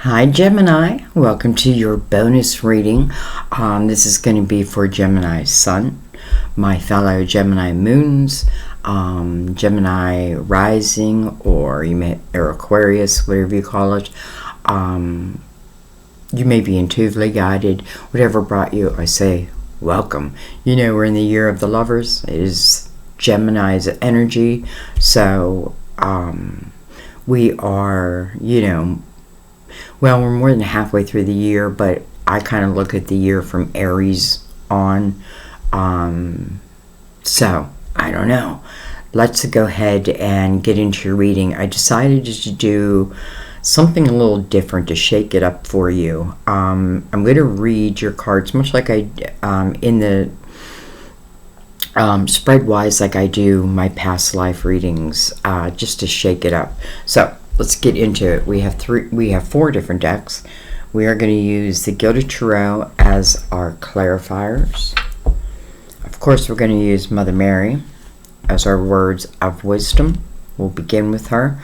Hi Gemini, welcome to your bonus reading. This is going to be for Gemini Sun, my fellow Gemini Moons, Gemini Rising, or Aquarius, whatever you call it. You may be intuitively guided. Whatever brought you, I say welcome. You know, we're in the year of the lovers. It is Gemini's energy, so we are, well, we're more than halfway through the year, but I kind of look at the year from Aries on. So, I don't know. Let's go ahead and get into your reading. I decided to do something a little different to shake it up for you. I'm going to read your cards, much like I in the spread-wise, like I do my past life readings, just to shake it up. So, let's get into it. We have four different decks. We are going to use the Gilded Tarot as our clarifiers. Of course, we're going to use Mother Mary as our words of wisdom. We'll begin with her.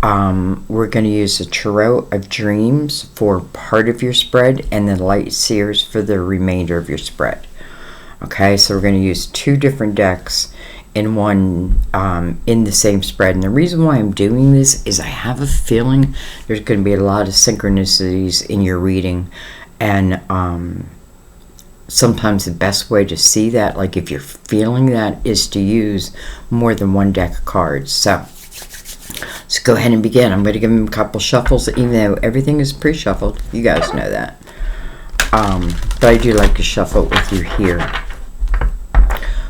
We're going to use the Tarot of Dreams for part of your spread and the Lightseers for the remainder of your spread. Okay, so we're going to use two different decks in one, in the same spread. And the reason why I'm doing this is I have a feeling there's going to be a lot of synchronicities in your reading, and sometimes the best way to see that, like if you're feeling that, is to use more than one deck of cards. So let's go ahead and begin. I'm going to give them a couple shuffles, even though everything is pre-shuffled. You guys know that. But I do like to shuffle with you here.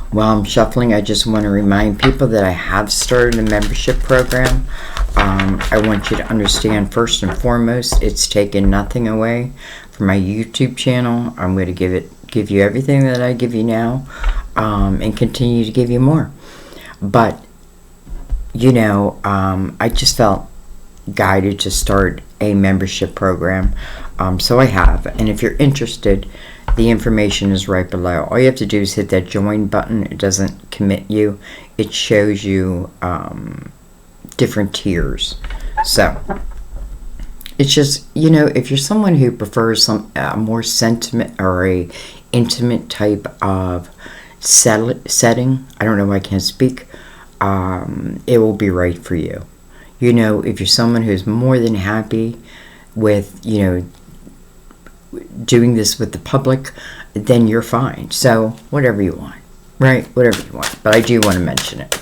While I'm shuffling, I just want to remind people that I have started a membership program. I want you to understand, first and foremost, it's taken nothing away from my YouTube channel. I'm going to give you everything that I give you now, and continue to give you more. But, I just felt guided to start a membership program. So I have. And if you're interested, the information is right below. All you have to do is hit that join button. It doesn't commit you. It shows you different tiers. So it's just, if you're someone who prefers some more sentiment or a intimate type of setting, I don't know why I can't speak, it will be right for you. If you're someone who's more than happy with, doing this with the public, then you're fine. So whatever you want, right? Whatever you want. But I do want to mention it.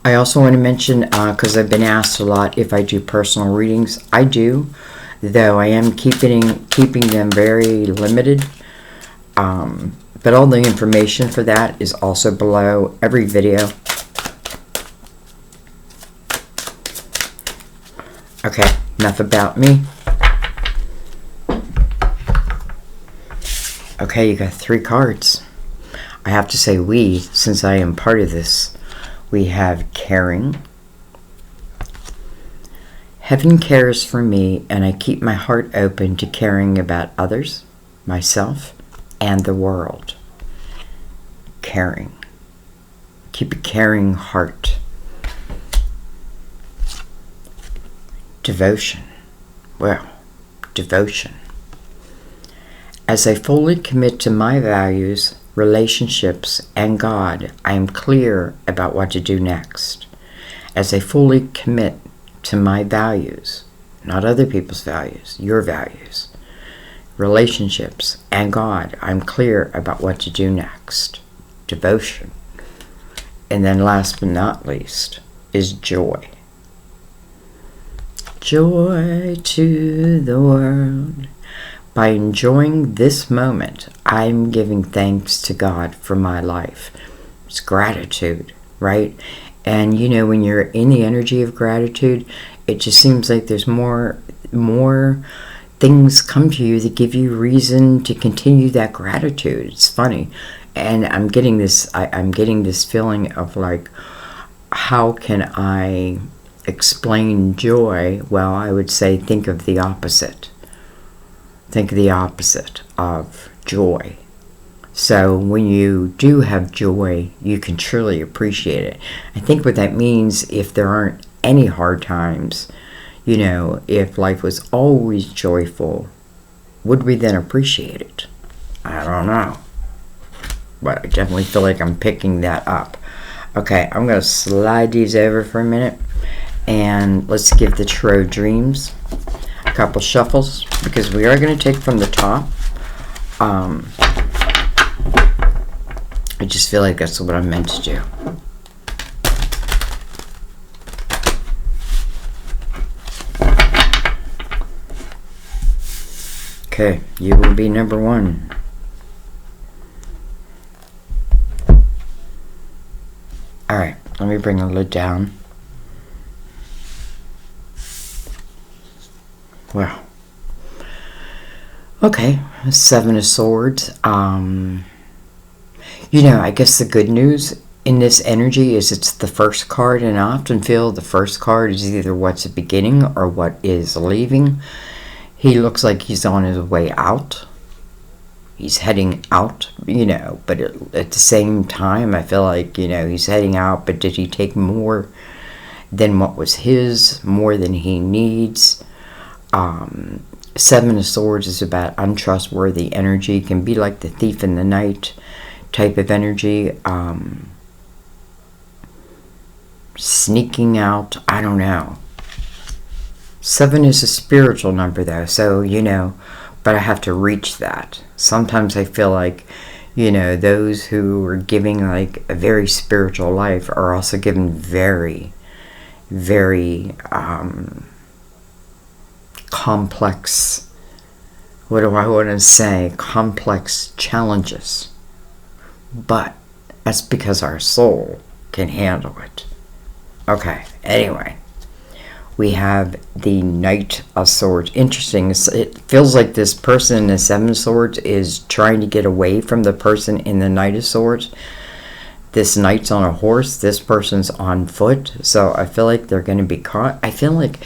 I also want to mention, because I've been asked a lot if I do personal readings. I do, though I am keeping them very limited. But all the information for that is also below every video. Okay, enough about me. Okay, you got three cards. I have to say we, since I am part of this. We have caring. Heaven cares for me, and I keep my heart open to caring about others, myself, and the world. Caring. Keep a caring heart. Devotion. Well, devotion. As I fully commit to my values, relationships, and God, I am clear about what to do next. As I fully commit to my values, not other people's values, your values, relationships, and God, I'm clear about what to do next. Devotion. And then last but not least is joy. Joy to the world. By enjoying this moment, I'm giving thanks to God for my life. It's gratitude, right? And when you're in the energy of gratitude, it just seems like there's more things come to you that give you reason to continue that gratitude. It's funny. And I'm getting this feeling of like, how can I explain joy? Well, I would say think of the opposite. Think of the opposite of joy. So when you do have joy, you can truly appreciate it. I think what that means, if there aren't any hard times, You know, if life was always joyful, would we then appreciate it? I don't know. But I definitely feel like I'm picking that up. Okay, I'm going to slide these over for a minute. And let's give the Tarot Dreams a couple shuffles, because we are going to take from the top. I just feel like that's what I'm meant to do. Okay, you will be number 1. Alright, let me bring the lid down. Wow. Okay, 7 of Swords. You know, I guess the good news in this energy is it's the first card, and I often feel the first card is either what's beginning or what is leaving. He looks like he's on his way out. He's heading out, you know, but at the same time, I feel like, you know, he's heading out, but did he take more than what was his, more than he needs? 7 of Swords is about untrustworthy energy. Can be like the thief in the night type of energy. Sneaking out, I don't know. 7 is a spiritual number though, so, you know, but I have to reach that. Sometimes I feel like, you know, those who are giving like a very spiritual life are also given very, very complex, what do I want to say, complex challenges. But that's because our soul can handle it. Okay, anyway. We have the Knight of Swords. Interesting. It feels like this person in the 7 of Swords is trying to get away from the person in the Knight of Swords. This knight's on a horse. This person's on foot. So I feel like they're going to be caught. I feel like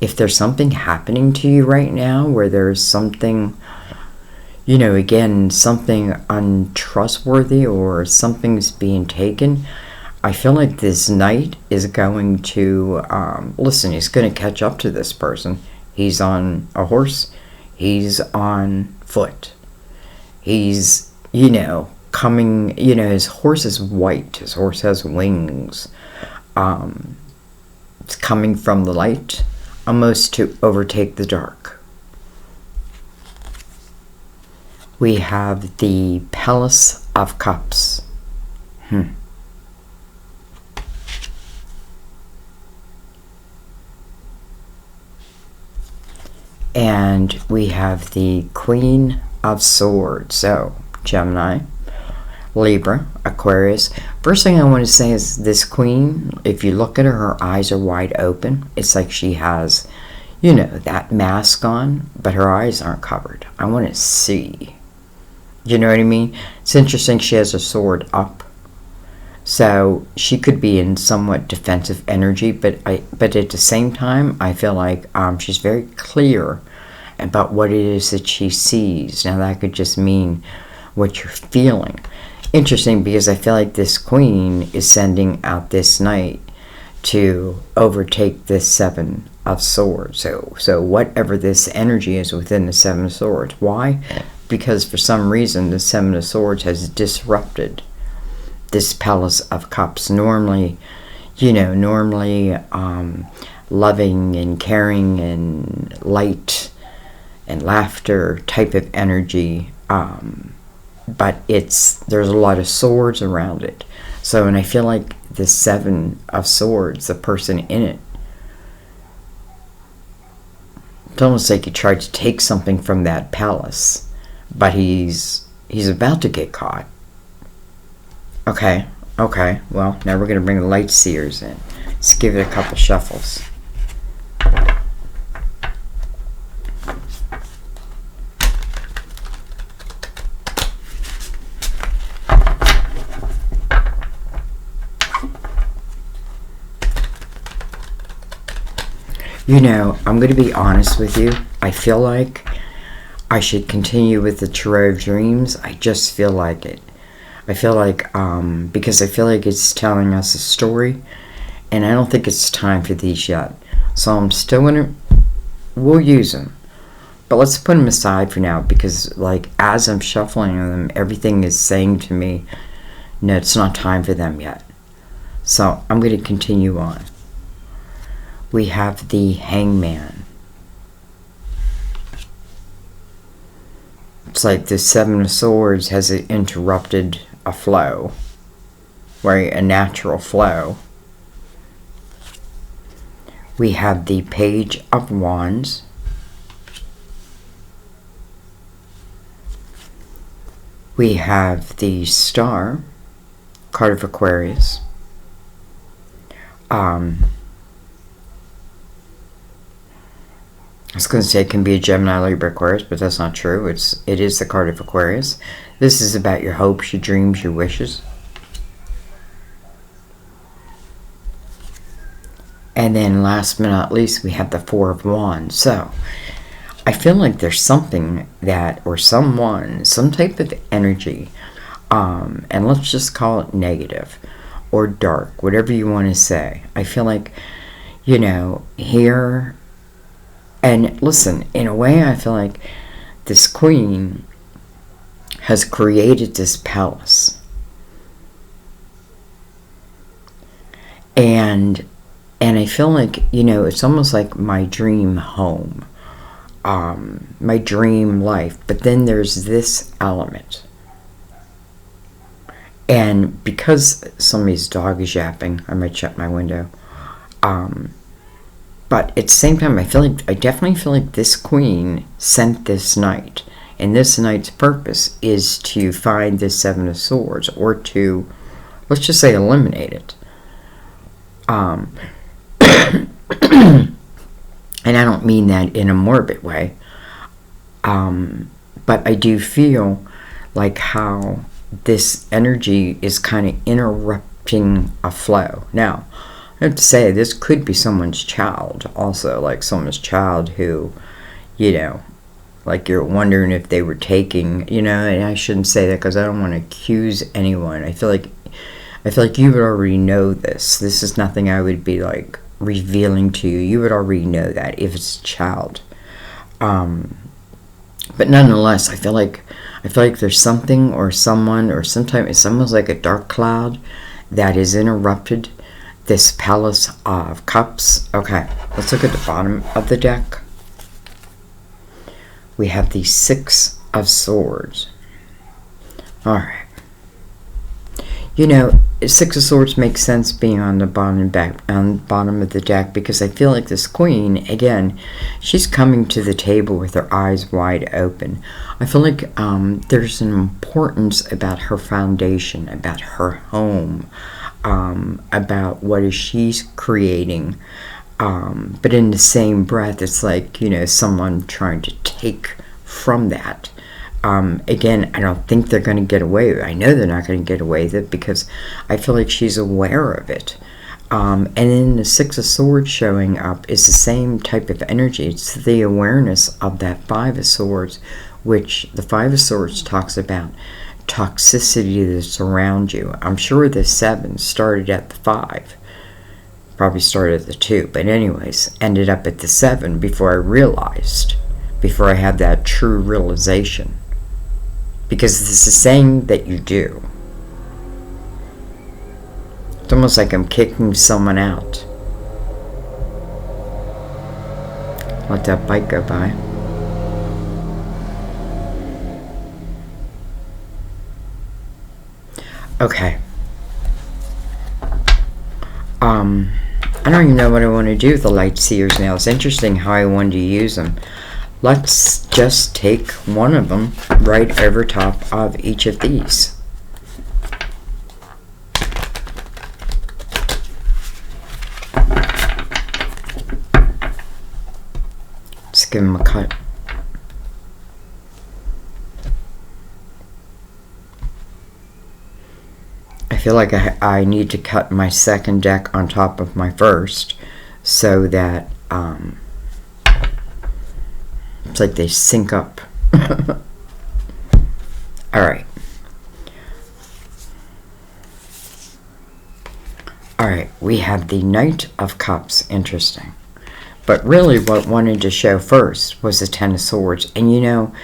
if there's something happening to you right now where there's something, you know, again, something untrustworthy or something's being taken, I feel like this knight is going to, listen, he's going to catch up to this person. He's on a horse. He's on foot. He's, you know, coming, you know, his horse is white. His horse has wings. It's coming from the light, almost to overtake the dark. We have the Palace of Cups. And we have the Queen of Swords. So, Gemini, Libra, Aquarius. First thing I want to say is this queen, if you look at her, her eyes are wide open. It's like she has, you know, that mask on, but her eyes aren't covered. I want to see. You know what I mean? It's interesting she has a sword up. So she could be in somewhat defensive energy, but at the same time, I feel like she's very clear about what it is that she sees. Now that could just mean what you're feeling. Interesting, because I feel like this queen is sending out this knight to overtake this 7 of Swords. So whatever this energy is within the 7 of Swords. Why? Because for some reason the 7 of Swords has disrupted this Palace of Cups. Normally, you know, loving and caring and light and laughter type of energy, but there's a lot of swords around it. So, and I feel like the 7 of Swords, the person in it, it's almost like he tried to take something from that palace, but he's about to get caught. Okay, well, now we're going to bring the Lightseers in. Let's give it a couple shuffles. You know, I'm going to be honest with you. I feel like I should continue with the Tarot of Dreams. I just feel like it. I feel like, because I feel like it's telling us a story, and I don't think it's time for these yet. So I'm still going to we'll use them. But let's put them aside for now, because like as I'm shuffling them, everything is saying to me, no, it's not time for them yet. So I'm going to continue on. We have the Hangman. It's like the Seven of Swords has interrupted a flow, right? A natural flow. We have the Page of Wands. We have the Star, card of Aquarius. I was going to say it can be a Gemini, Libra, Aquarius, but that's not true. It is the card of Aquarius. This is about your hopes, your dreams, your wishes. And then last but not least, we have the Four of Wands. So I feel like there's something that, or someone, some type of energy, and let's just call it negative or dark, whatever you want to say. I feel like, you know, here, and listen, in a way, I feel like this queen has created this palace. And I feel like, you know, it's almost like my dream home, my dream life. But then there's this element. And because somebody's dog is yapping, I might shut my window. But at the same time, I definitely feel like this queen sent this knight. And this knight's purpose is to find this Seven of Swords, or to, let's just say, eliminate it. And I don't mean that in a morbid way. But I do feel like how this energy is kind of interrupting a flow. Now, I have to say, this could be someone's child also, like someone's child who, you know, like you're wondering if they were taking, you know, and I shouldn't say that because I don't want to accuse anyone. I feel like you would already know this. This is nothing I would be like revealing to you. You would already know that if it's a child. But nonetheless, I feel like there's something or someone, or sometimes it's almost like a dark cloud that has interrupted this Palace of Cups. Okay, let's look at the bottom of the deck. We have the Six of Swords. Alright. You know, Six of Swords makes sense being on the bottom of the deck, because I feel like this queen, again, she's coming to the table with her eyes wide open. I feel like there's an importance about her foundation, about her home, about what is she's creating. But in the same breath, it's like, you know, someone trying to take from that. Again, I don't think they're going to get away with it. I know they're not going to get away with it, because I feel like she's aware of it. And then the Six of Swords showing up is the same type of energy. It's the awareness of that Five of Swords, which the Five of Swords talks about toxicity that's around you. I'm sure the Seven started at the Five. Probably started at the Two. But anyways, ended up at the Seven before I had that true realization. Because this is saying that you do. It's almost like I'm kicking someone out. Let that bike go by. Okay. I don't even know what I want to do with the Lightseers now. It's interesting how I wanted to use them. Let's just take one of them right over top of each of these. Let's give them a cut. I feel like I need to cut my second deck on top of my first, so that it's like they sync up. Alright. Alright, we have the Knight of Cups. Interesting. But really what I wanted to show first was the Ten of Swords. And you know,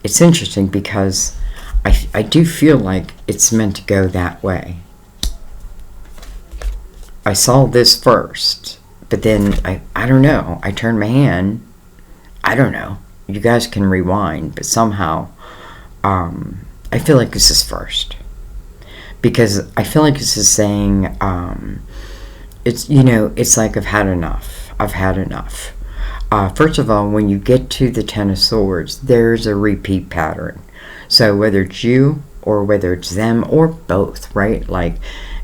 it's interesting because I do feel like it's meant to go that way. I saw this first, but then I don't know. I turned my hand. I don't know. You guys can rewind, but somehow I feel like this is first. Because I feel like this is saying, it's, you know, it's like I've had enough. I've had enough. First of all, when you get to the Ten of Swords, there's a repeat pattern. So whether it's you or whether it's them or both, right? Like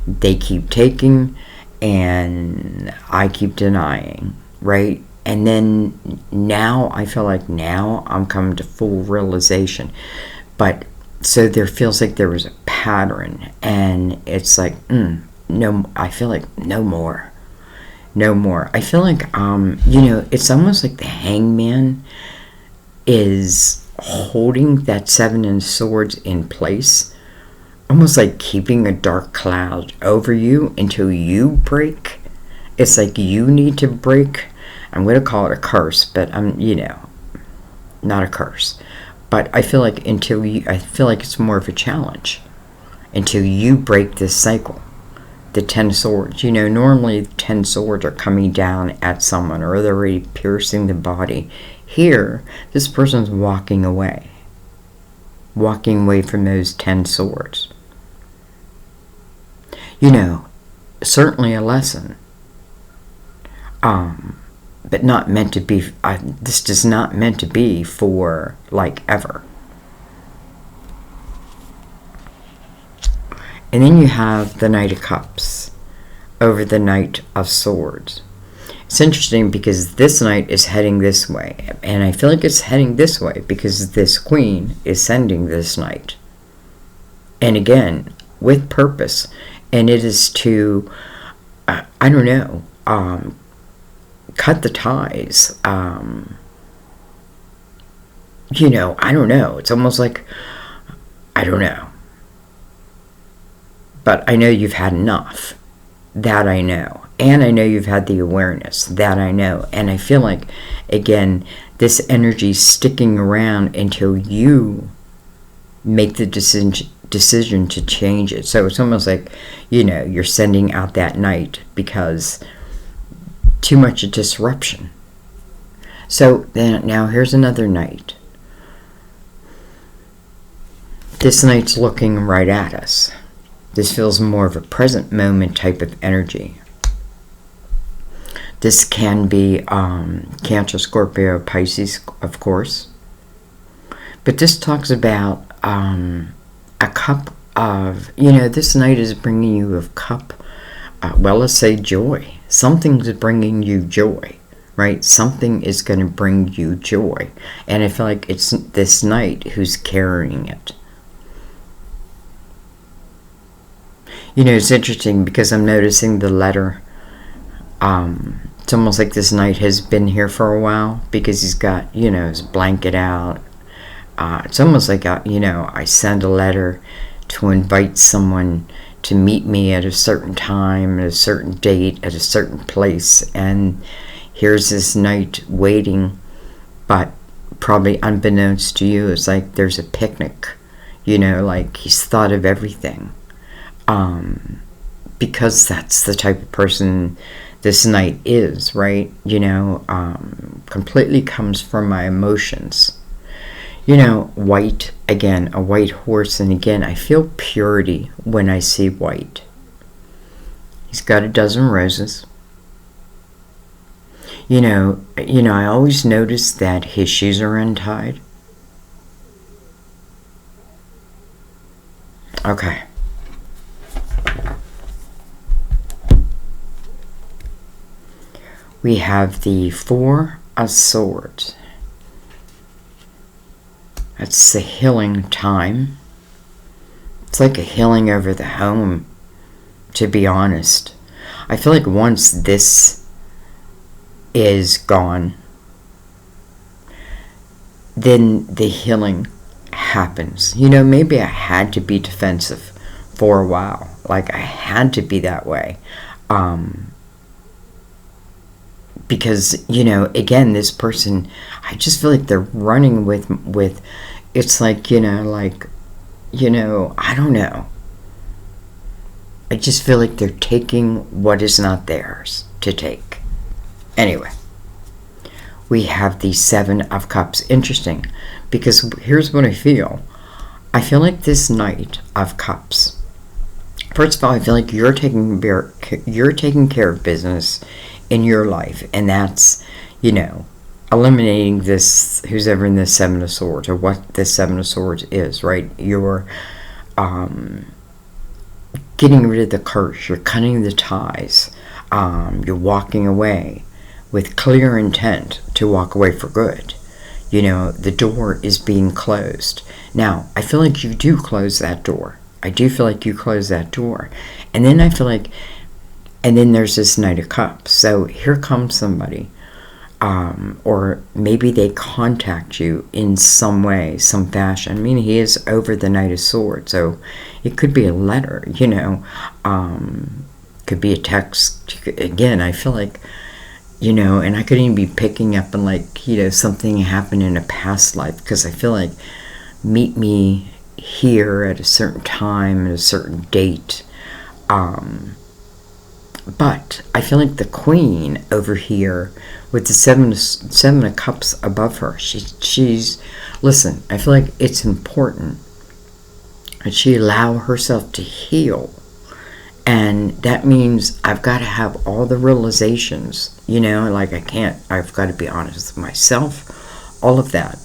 they keep taking and I keep denying, right? And then now I feel like now I'm coming to full realization. But so there feels like there was a pattern, and it's like, no, I feel like no more. No more. I feel like, you know, it's almost like the Hangman is holding that Seven of Swords in place, almost like keeping a dark cloud over you until you break. It's like you need to break. I'm going to call it a curse, but you know, not a curse. But I feel like I feel like it's more of a challenge until you break this cycle. The Ten Swords, you know, normally 10 swords are coming down at someone or they're already piercing the body. Here, this person's walking away from those 10 swords. You know, certainly a lesson. But not meant to be, this is not meant to be for, like, ever. And then you have the Knight of Cups over the Knight of Swords. It's interesting because this knight is heading this way. And I feel like it's heading this way because this queen is sending this knight. And again, with purpose. And it is to, I don't know, cut the ties. You know, I don't know. It's almost like, I don't know. But I know you've had enough. That I know. And I know you've had the awareness. That I know. And I feel like, again, this energy sticking around until you make the decision to change it. So it's almost like, you know, you're sending out that knight because too much disruption. So then now here's another knight. This knight's looking right at us. This feels more of a present moment type of energy. This can be Cancer, Scorpio, Pisces, of course. But this talks about a cup of, you know, this knight is bringing you a cup, well, let's say joy. Something's bringing you joy, right? Something is going to bring you joy. And I feel like it's this knight who's carrying it. You know, it's interesting because I'm noticing the letter. It's almost like this knight has been here for a while because he's got, you know, his blanket out. It's almost like, you know, I send a letter to invite someone to meet me at a certain time, at a certain date, at a certain place. And here's this knight waiting, but probably unbeknownst to you, it's like there's a picnic. You know, like he's thought of everything. Because that's the type of person this knight is, right? You know, completely comes from my emotions. You know, white, again, a white horse, and again, I feel purity when I see white. He's got a dozen roses. You know, I always notice that his shoes are untied. Okay. We have the Four of Swords. That's the healing time. It's like a healing over the home, to be honest. I feel like once this is gone, then the healing happens. You know, maybe I had to be defensive for a while. Like, I had to be that way. because, you know, again, this person, I just feel like they're running with, it's like, you know, I don't know. I just feel like they're taking what is not theirs to take. Anyway, we have the Seven of Cups. Interesting, because here's what I feel. I feel like this Knight of Cups, first of all, I feel like you're taking care of business in your life, and that's, you know, eliminating this, who's ever in the Seven of Swords, or what the Seven of Swords is, right? You're getting rid of the curse, you're cutting the ties, you're walking away with clear intent to walk away for good. You know, the door is being closed. Now, I feel like you do close that door. I do feel like you close that door. And then I feel like, and then there's this Knight of Cups. So here comes somebody, or maybe they contact you in some way, some fashion. I mean, he is over the Knight of Swords, so it could be a letter, you know, could be a text. Again, I feel like, you know, and I could even be picking up on, like, you know, something happened in a past life, because I feel like, meet me here at a certain time, at a certain date. But I feel like the Queen over here with the seven of Cups above her, she's listen, I feel like it's important that she allow herself to heal. And that means I've got to have all the realizations, you know, like I've got to be honest with myself, all of that,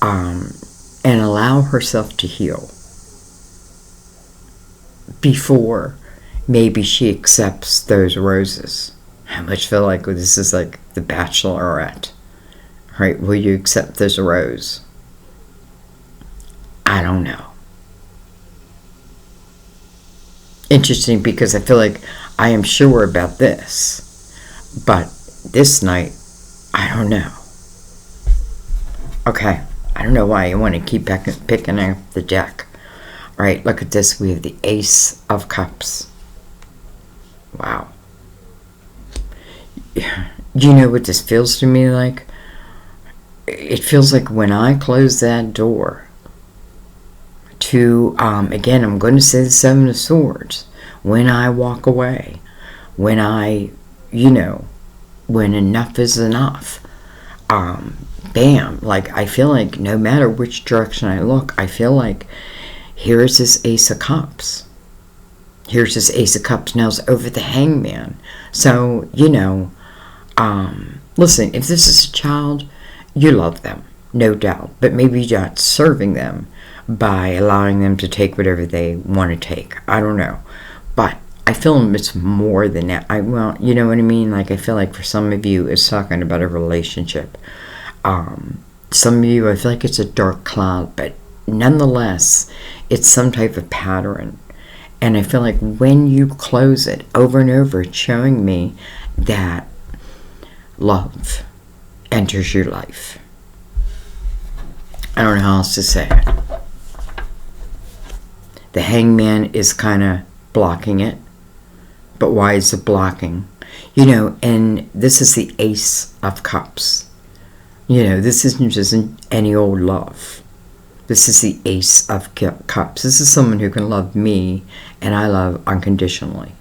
and allow herself to heal before maybe she accepts those roses. I much feel like this is like the Bachelorette, right? Will you accept this rose? I don't know. Interesting, because I feel like I am sure about this, but this night, I don't know. Okay, I don't know why I want to keep picking up the deck. All right, look at this. We have the Ace of Cups. Wow. You know what this feels to me like? It feels like when I close that door to, again, I'm going to say the Seven of Swords. When I walk away, when I, you know, when enough is enough, bam, like I feel like no matter which direction I look, I feel like here's this Ace of Cups. Here's this Ace of Cups. Now it's over the Hangman. So, you know, listen, if this is a child, you love them, no doubt. But maybe you're not serving them by allowing them to take whatever they want to take. I don't know. But I feel it's more than that. Well, you know what I mean? Like, I feel like for some of you, it's talking about a relationship. Some of you, I feel like it's a dark cloud, but nonetheless, it's some type of pattern. And I feel like when you close it over and over, it's showing me that love enters your life. I don't know how else to say it. The Hangman is kind of blocking it. But why is it blocking? You know, and this is the Ace of Cups. You know, this isn't just any old love. This is the Ace of Cups. This is someone who can love me, and I love unconditionally.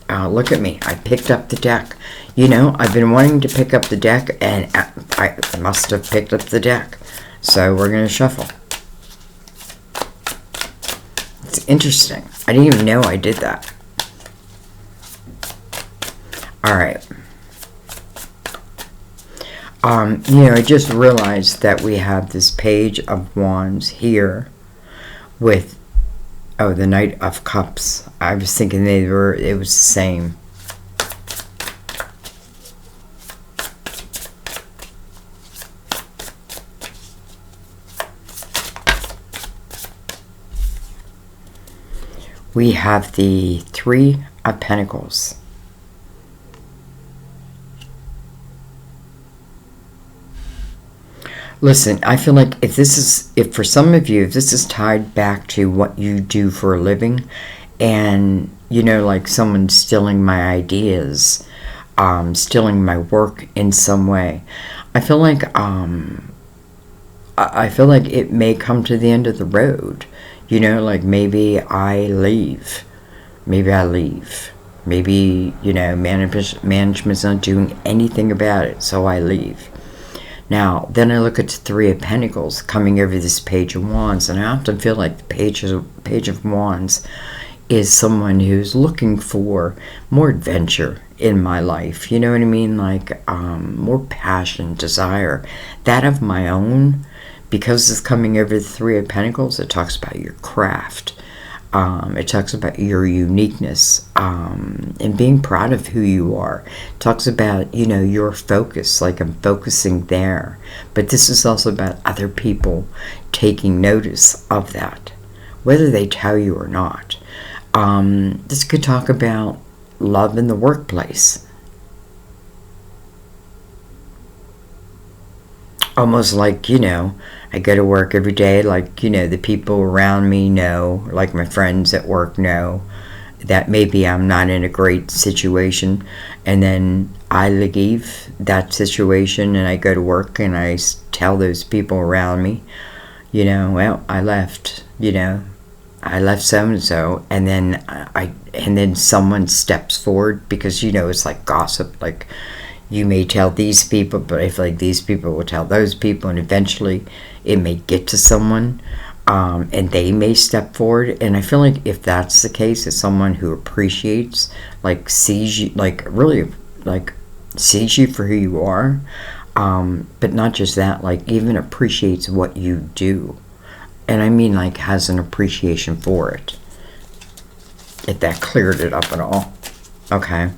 Look at me. I picked up the deck. You know, I've been wanting to pick up the deck, and I must have picked up the deck. So we're going to shuffle. It's interesting. I didn't even know I did that. All right. You know, I just realized that we have this Page of Wands here with, oh, the Knight of Cups. I was thinking it was the same. We have the Three of Pentacles. Listen, I feel like if for some of you, if this is tied back to what you do for a living, and like someone stealing my ideas, stealing my work in some way. I feel like it may come to the end of the road. Like maybe I leave. Maybe, management's not doing anything about it, so I leave. Now, then I look at the Three of Pentacles coming over this Page of Wands, and I often feel like the Page of Wands is someone who's looking for more adventure in my life. You know what I mean? Like more passion, desire, that of my own. Because it's coming over the Three of Pentacles, it talks about your craft. It talks about your uniqueness and being proud of who you are. It talks about, your focus, like I'm focusing there. But this is also about other people taking notice of that, whether they tell you or not. This could talk about love in the workplace. Almost like, I go to work every day, like, the people around me know, like my friends at work know that maybe I'm not in a great situation, and then I leave that situation and I go to work and I tell those people around me, well, I left so-and-so, and then someone steps forward, because, it's like gossip, like, you may tell these people, but I feel like these people will tell those people, and eventually it may get to someone, and they may step forward. And I feel like if that's the case, it's someone who appreciates, like sees you, like really, like sees you for who you are, but not just that, like even appreciates what you do. And I mean like has an appreciation for it. If that cleared it up at all. Okay.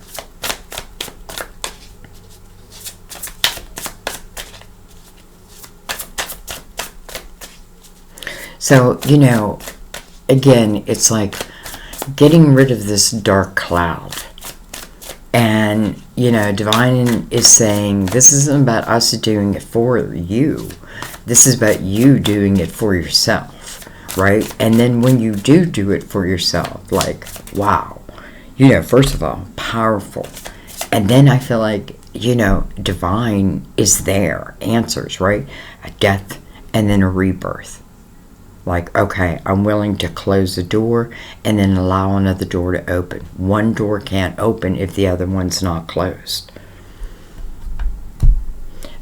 So, again, it's like getting rid of this dark cloud. And, Divine is saying this isn't about us doing it for you. This is about you doing it for yourself, right? And then when you do it for yourself, like, wow, first of all, powerful. And then I feel like, Divine is there, answers, right? A death and then a rebirth. Like, okay, I'm willing to close the door and then allow another door to open. One door can't open if the other one's not closed.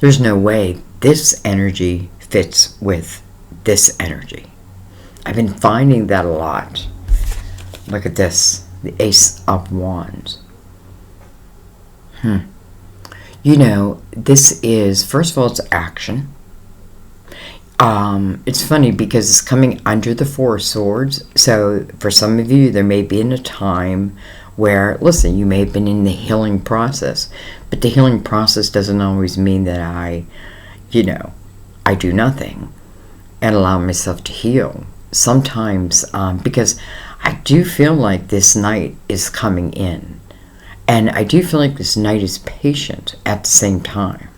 There's no way this energy fits with this energy. I've been finding that a lot. Look at this, the Ace of Wands. This is, first of all, it's action. It's funny because it's coming under the Four of Swords. So for some of you, there may be in a time where, listen, you may have been in the healing process, but the healing process doesn't always mean that I do nothing and allow myself to heal. Sometimes, because I do feel like this night is coming in, and I do feel like this night is patient at the same time.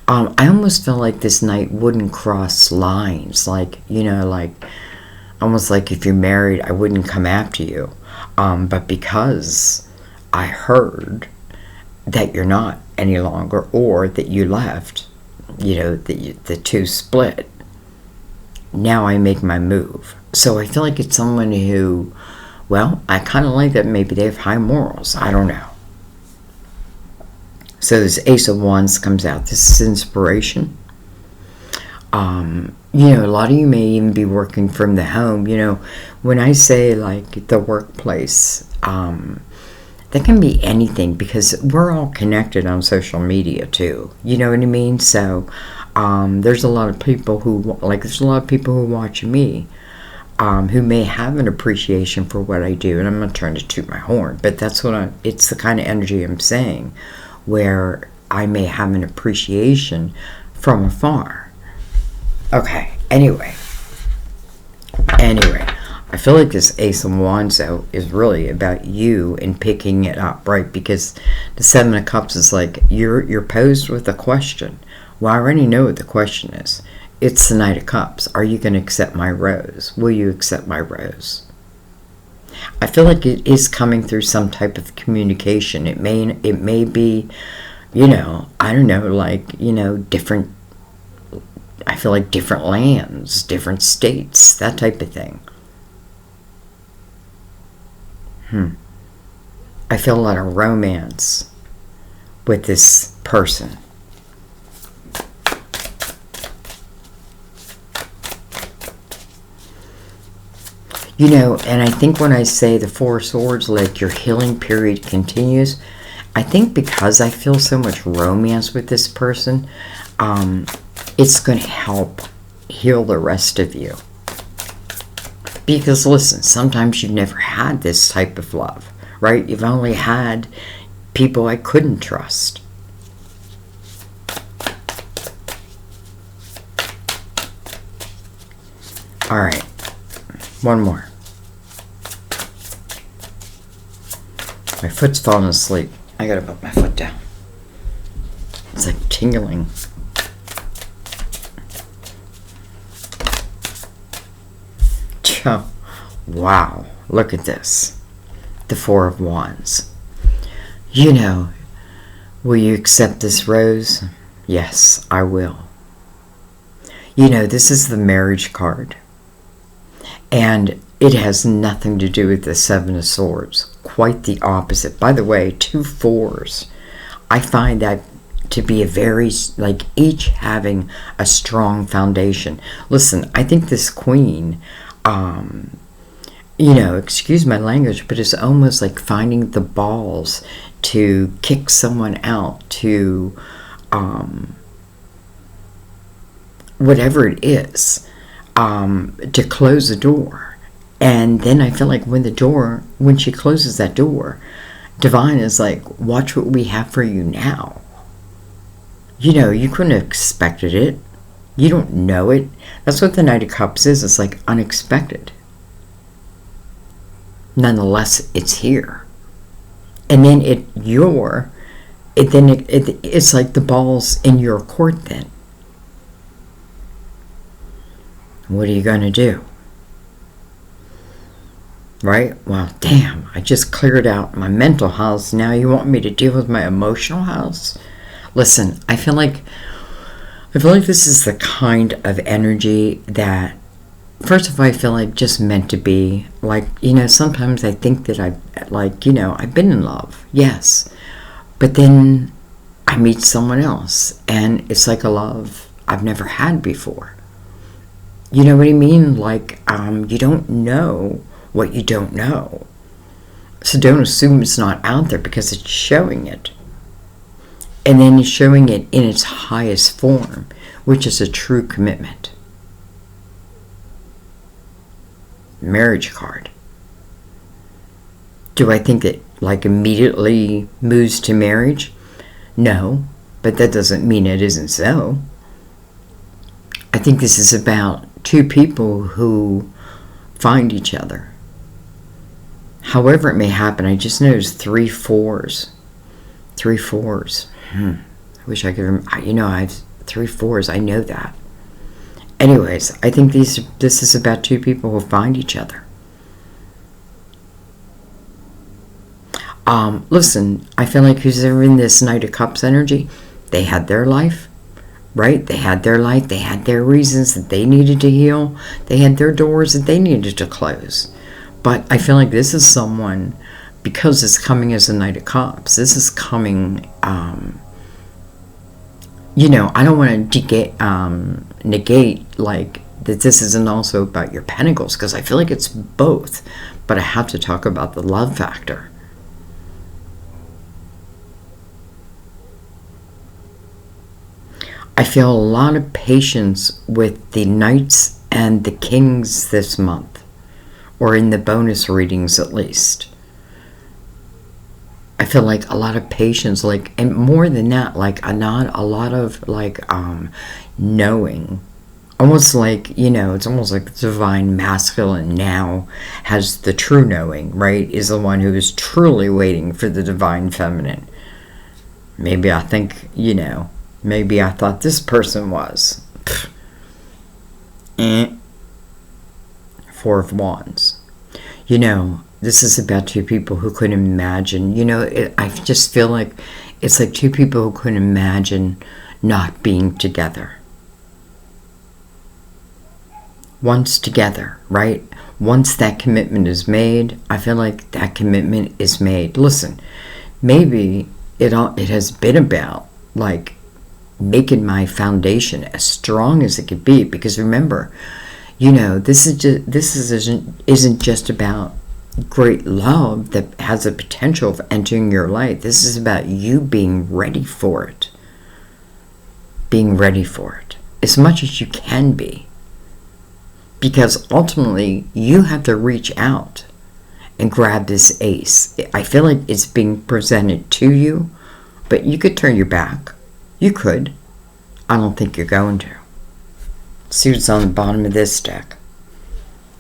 I almost feel like this night wouldn't cross lines, like, like, almost like if you're married, I wouldn't come after you. But because I heard that you're not any longer, or that you left, the two split, now I make my move. So I feel like it's someone who, well, I kind of like that maybe they have high morals. I don't know. So this Ace of Wands comes out. This is inspiration. A lot of you may even be working from the home. When I say like the workplace, that can be anything, because we're all connected on social media too. You know what I mean? So there's a lot of people who watch me, who may have an appreciation for what I do. And I'm not trying to toot my horn, but that's it's the kind of energy I'm saying, where I may have an appreciation from afar. Okay, anyway, I feel like this Ace of Wands, though, is really about you and picking it up, right? Because the Seven of Cups is like, you're posed with a question. Well, I already know what the question is. It's the Knight of Cups. Are you going to accept my rose? Will you accept my rose? I feel like it is coming through some type of communication. It may be, I don't know, like, different, I feel like different lands, different states, that type of thing. I feel a lot of romance with this person. And I think when I say the Four of Swords, like your healing period continues, I think because I feel so much romance with this person, it's going to help heal the rest of you. Because listen, sometimes you've never had this type of love, right? You've only had people I couldn't trust. All right, one more. My foot's falling asleep. I gotta put my foot down. It's like tingling. Wow, look at this. The Four of Wands. Will you accept this rose? Yes, I will. This is the marriage card. And it has nothing to do with the Seven of Swords. Quite the opposite. By the way, 2 4s. I find that to be a very, like, each having a strong foundation. Listen, I think this queen, excuse my language, but it's almost like finding the balls to kick someone out, to whatever it is, to close the door. And then I feel like when she closes that door, Divine is like, watch what we have for you now. You couldn't have expected it. You don't know it. That's what the Knight of Cups is. It's like unexpected. Nonetheless, it's here. And then it's like the ball's in your court then. What are you going to do? Right? Well, damn, I just cleared out my mental house. Now you want me to deal with my emotional house? Listen, I feel like this is the kind of energy that, first of all, I feel like just meant to be. Like, sometimes I think that I've been in love. Yes. But then I meet someone else and it's like a love I've never had before. You know what I mean? Like, you don't know what you don't know. So don't assume it's not out there, because it's showing it. And then it's showing it in its highest form, which is a true commitment. Marriage card. Do I think it immediately moves to marriage? No, but that doesn't mean it isn't so. I think this is about 2 people who find each other. However it may happen, I just noticed 3 4s. 3 4s. I wish I could remember. I have 3 4s. I know that. Anyways, I think this is about 2 people who find each other. Listen, I feel like who's ever in this Knight of Cups energy, they had their life, right? They had their life. They had their reasons that they needed to heal. They had their doors that they needed to close. But I feel like this is someone, because it's coming as a Knight of Cups, this is coming, I don't want to negate, like, that this isn't also about your Pentacles, because I feel like it's both. But I have to talk about the love factor. I feel a lot of patience with the Knights and the Kings this month, or in the bonus readings at least. I feel like a lot of patience, and more than that, not a lot of knowing. Almost like, it's almost like the Divine Masculine now has the true knowing, right? Is the one who is truly waiting for the Divine Feminine. Maybe I think, maybe I thought this person was. Four of Wands. this is about two people who couldn't imagine. I just feel like it's like two people who couldn't imagine not being together. Once together, right? Once that commitment is made, I feel like that commitment is made. Listen, maybe it has been about like making my foundation as strong as it could be, because remember, this isn't just about great love that has the potential of entering your life. This is about you being ready for it. Being ready for it as much as you can be. Because ultimately, you have to reach out and grab this ace. I feel like it's being presented to you, but you could turn your back. You could. I don't think you're going to. Let's see what's on the bottom of this deck.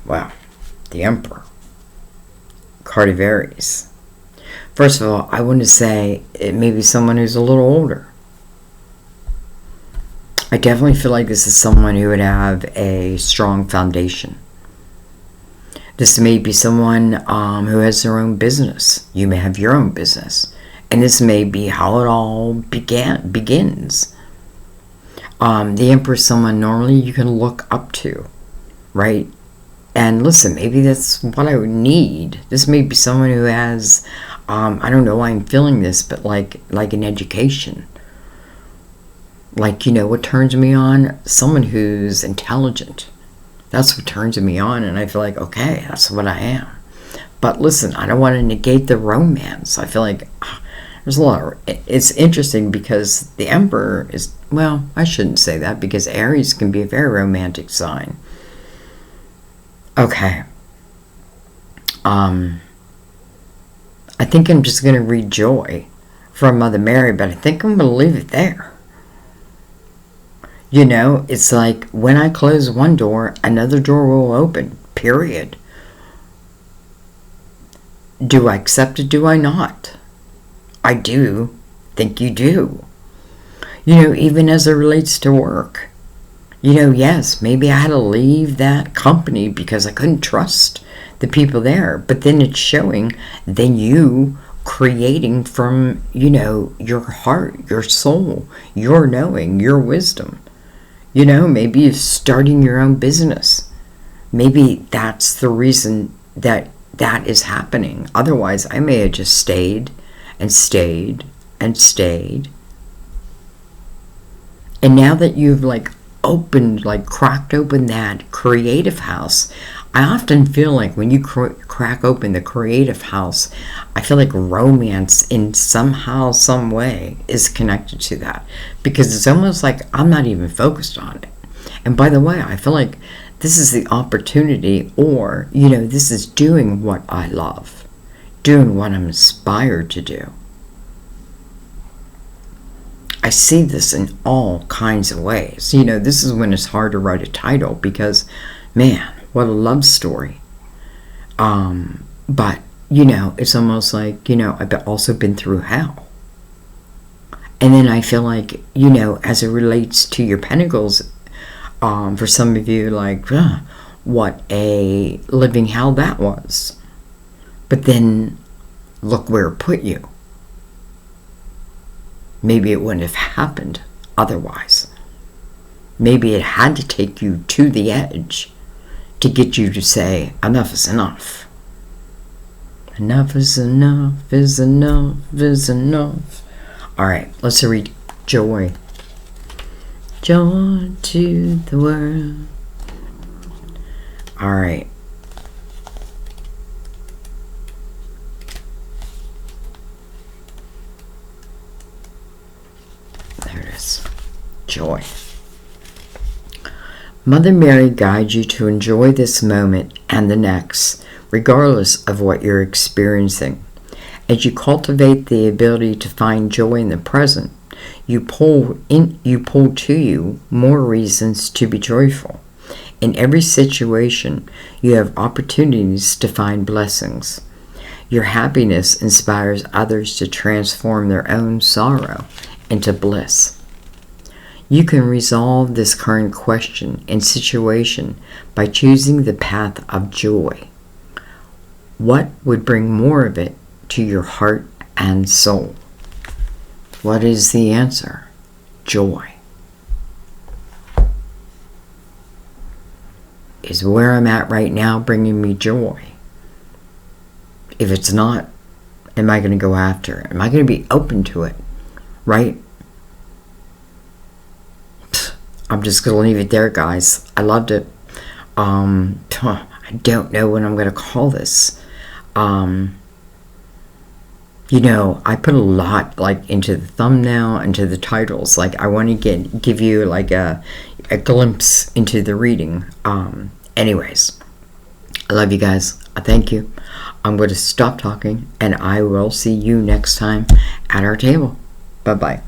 Wow. The Emperor. Card of Aries. First of all, I want to say it may be someone who's a little older. I definitely feel like this is someone who would have a strong foundation. This may be someone who has their own business. You may have your own business. And this may be how it all begins. The Emperor is someone normally you can look up to, right? And listen, maybe that's what I would need. This may be someone who has, I don't know why I'm feeling this, but like an education. Like, what turns me on? Someone who's intelligent. That's what turns me on, and I feel like, okay, that's what I am. But listen, I don't want to negate the romance. I feel like there's a lot. It's interesting because the Emperor is, well, I shouldn't say that, because Aries can be a very romantic sign. Okay. I think I'm just going to read Joy from Mother Mary, but I think I'm going to leave it there. It's like when I close one door, another door will open, period. Do I accept it? Do I not? I do think you do. Even as it relates to work. Yes, maybe I had to leave that company because I couldn't trust the people there. But then it's showing then you creating from, your heart, your soul, your knowing, your wisdom. Maybe you're starting your own business. Maybe that's the reason that is happening. Otherwise, I may have just stayed and stayed and stayed. And now that you've cracked open that creative house, I often feel like when you crack open the creative house, I feel like romance in somehow, some way is connected to that. Because it's almost like I'm not even focused on it. And by the way, I feel like this is the opportunity, or, this is doing what I love. Doing what I'm inspired to do. I see this in all kinds of ways. This is when it's hard to write a title because, man, what a love story. But, it's almost like, I've also been through hell. And then I feel like, as it relates to your pentacles, for some of you, what a living hell that was. But then look where it put you. Maybe it wouldn't have happened otherwise. Maybe it had to take you to the edge to get you to say, enough is enough. Enough is enough is enough is enough. All right, let's read Joy. Joy to the world. All right. There it is. Joy. Mother Mary guides you to enjoy this moment and the next, regardless of what you're experiencing. As you cultivate the ability to find joy in the present, you pull to you more reasons to be joyful. In every situation, you have opportunities to find blessings. Your happiness inspires others to transform their own sorrow into bliss. You can resolve this current question and situation by choosing the path of joy. What would bring more of it to your heart and soul? What is the answer? Joy. Is where I'm at right now bringing me joy? If it's not, am I going to go after it? Am I going to be open to it? Right? I'm just going to leave it there, guys. I loved it. I don't know what I'm going to call this. You know, I put a lot like into the thumbnail, into the titles. Like I want to give you like a glimpse into the reading. Anyways, I love you guys. I thank you. I'm going to stop talking, and I will see you next time at our table. Bye-bye.